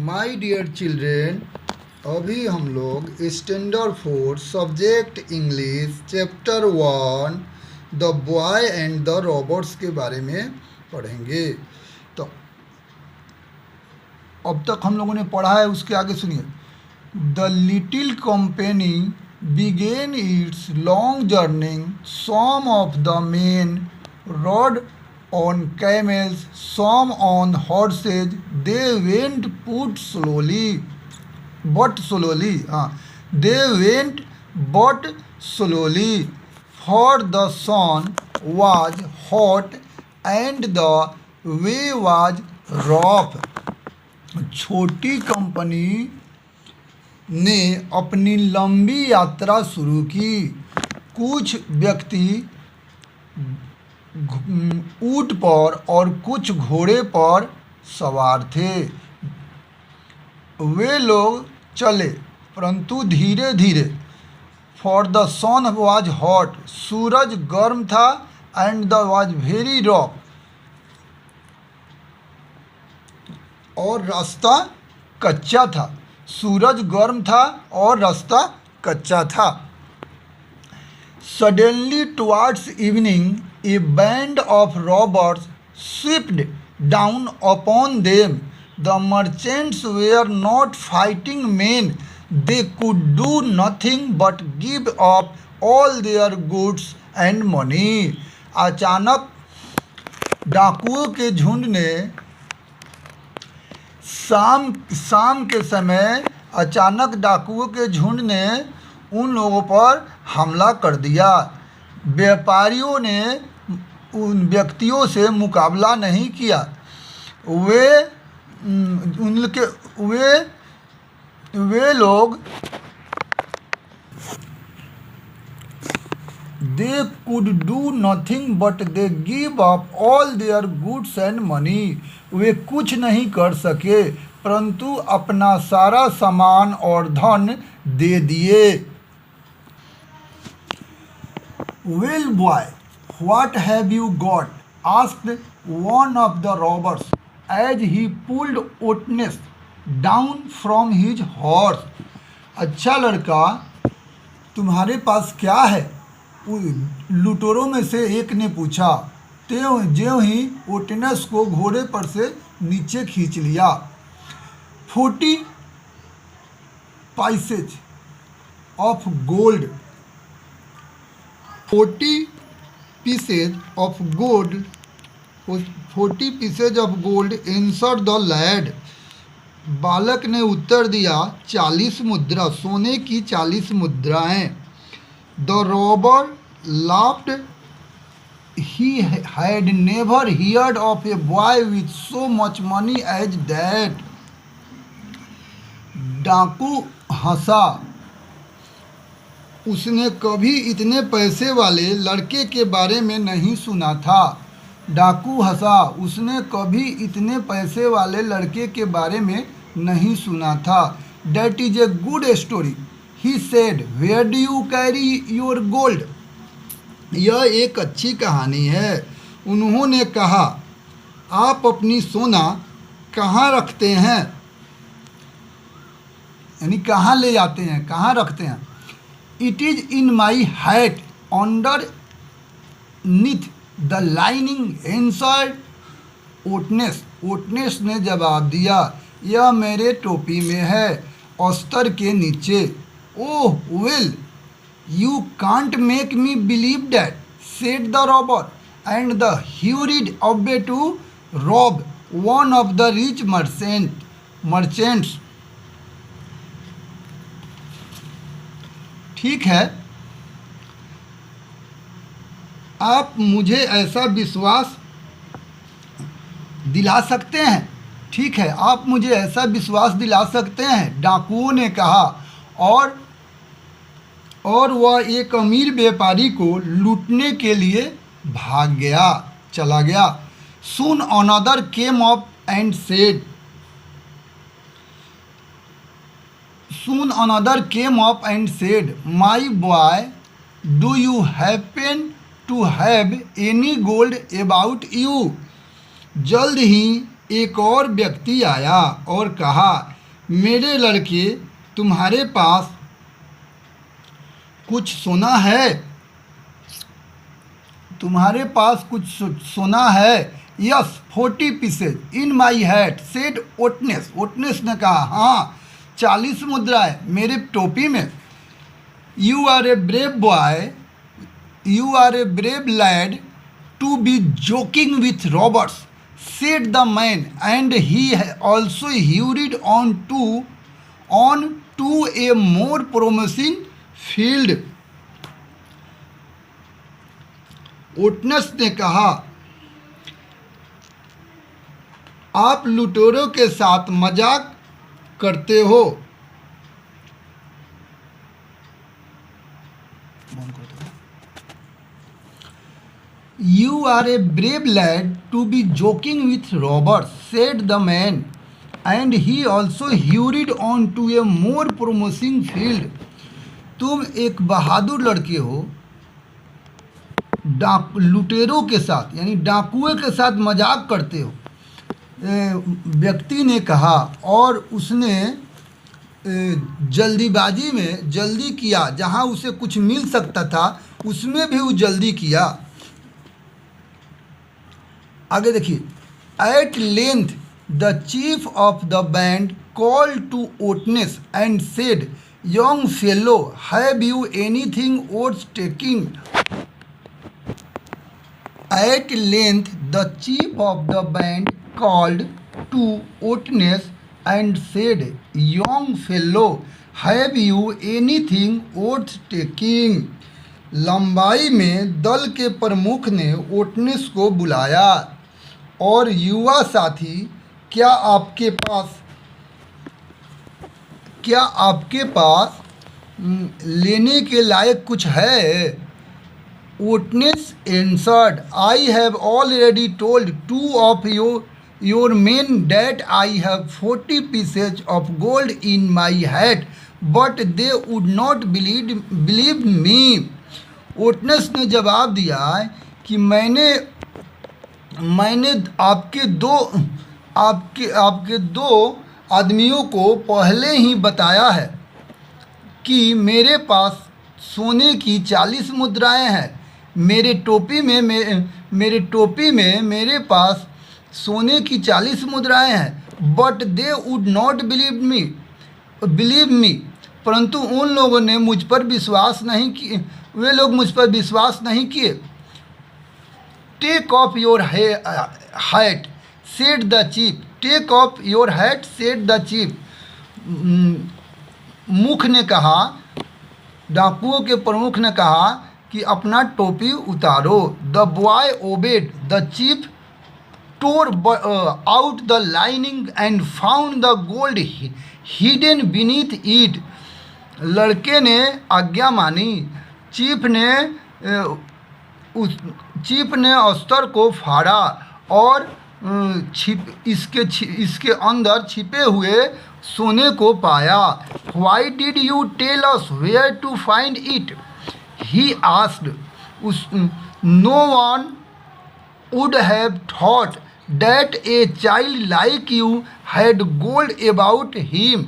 My dear children, अभी हम लोग standard 4 subject English chapter 1 the boy and the Roberts के बारे में पढ़ेंगे। तो अब तक हम लोगों ने पढ़ा है, उसके आगे सुनिए। The little company began its long journey. Some of the men rode on camels, some on horses. They went but slowly. They went but slowly, for the sun was hot and the way was rough. छोटी company ने अपनी लंबी यात्रा शुरू की। कुछ व्यक्ति ऊंट पर और कुछ घोड़े पर सवार थे। वे लोग चले, परंतु धीरे धीरे। For the sun was hot, सूरज गर्म था। And the was very rough, और रास्ता कच्चा था। सूरज गर्म था और रास्ता कच्चा था। Suddenly towards evening a band of robbers swept down upon them. The merchants were not fighting men, they could do nothing but give up all their goods and money. अचानक डाकुओं के झुंड ने शाम के समय अचानक डाकुओं के झुंड ने उन लोगों पर हमला कर दिया। व्यापारियों ने उन व्यक्तियों से मुकाबला नहीं किया। वे लोग they could do nothing but they give up all their goods and money. वे कुछ नहीं कर सके, परंतु अपना सारा सामान और धन दे दिए। Well boy, what have you got? Asked one of the robbers as he pulled Otness down from his horse. अच्छा लड़का, तुम्हारे पास क्या है? लुटेरों में से एक ने पूछा। ज्यों ही ओटनेस को घोड़े पर से नीचे खींच लिया। 40 pieces of gold 40 pieces of gold 40 pieces of gold answered the lad। बालक ने उत्तर दिया, 40 मुद्रा, सोने की 40 मुद्राएं। The robber laughed. He had never heard of a boy with so much money as that। डाकू हंसा। उसने कभी इतने पैसे वाले लड़के के बारे में नहीं सुना था। डाकू हंसा। उसने कभी इतने पैसे वाले लड़के के बारे में नहीं सुना था। That is a good story, he said। Where do you carry your gold? यह एक अच्छी कहानी है, उन्होंने कहा। आप अपनी सोना कहाँ रखते हैं? यानी कहाँ ले जाते हैं, कहाँ रखते हैं? It is in my hat underneath the lining, answered Otness. Otness ने जवाब दिया, यह मेरे टोपी में है, अस्तर के नीचे। ओह well, you can't make me believe that, said the robber, and he hurried away to rob one of the rich merchants। ठीक है, आप मुझे ऐसा विश्वास दिला सकते हैं? ठीक है, आप मुझे ऐसा विश्वास दिला सकते हैं, डाकुओं ने कहा। और वह एक अमीर व्यापारी को लूटने के लिए चला गया। Soon another came up and said, My boy, do you happen to have any gold about you? जल्द ही एक और व्यक्ति आया और कहा, मेरे लड़के, तुम्हारे पास कुछ सोना है? तुम्हारे पास कुछ सोना है? Yes, 40 pieces in my hat, said Otness. Otness ने कहा, हाँ, 40 मुद्राएं मेरे टोपी में। You are a brave boy, you are a brave lad to be joking with robbers, said the man, and he also hurried on to a more promising field. ओटनेस ने कहा, आप लुटेरों के साथ मजाक करते हो। You are a brave lad to be joking with robbers, said the man, and he also hurried on to a more promising field. तुम एक बहादुर लड़के हो, लुटेरों के साथ यानी डाकुओं के साथ मजाक करते हो, व्यक्ति ने कहा, और उसने जल्दीबाजी में जल्दी किया। जहाँ उसे कुछ मिल सकता था उसमें भी वो जल्दी किया। आगे देखिए, at length the chief of the band call to Otness and said, young fellow, have you anything worth taking? At length the chief of the band called to Otness and said, young fellow, have you anything worth taking? लंबाई में दल के प्रमुख ने ओटनेस को बुलाया और युवा साथी, क्या आपके पास लेने के लायक कुछ है? Otness answered, I have already told two of your men that I have 40 pieces of gold in my hat, but they would not believe me. Otness ने जवाब दिया कि मैंने आपके दो आदमियों को पहले ही बताया है कि मेरे पास सोने की 40 मुद्राएं हैं। मेरे टोपी में मेरे पास सोने की 40 मुद्राएं हैं, but they would not believe मी, परंतु उन लोगों ने मुझ पर विश्वास नहीं किए, वे लोग मुझ पर विश्वास नहीं किए। Take off your hat, said the chief, take off your hat, said the chief. मुख ने कहा, डाकुओं के प्रमुख ने कहा कि अपना टोपी उतारो। The boy obeyed, the chief tore out the lining and found the gold hidden beneath it. लड़के ने आज्ञा मानी। चीफ ने अस्तर को फाड़ा और इसके अंदर छिपे हुए सोने को पाया। Why did you tell us where to find it? He asked. No one would have thought that a child like you had gold about him.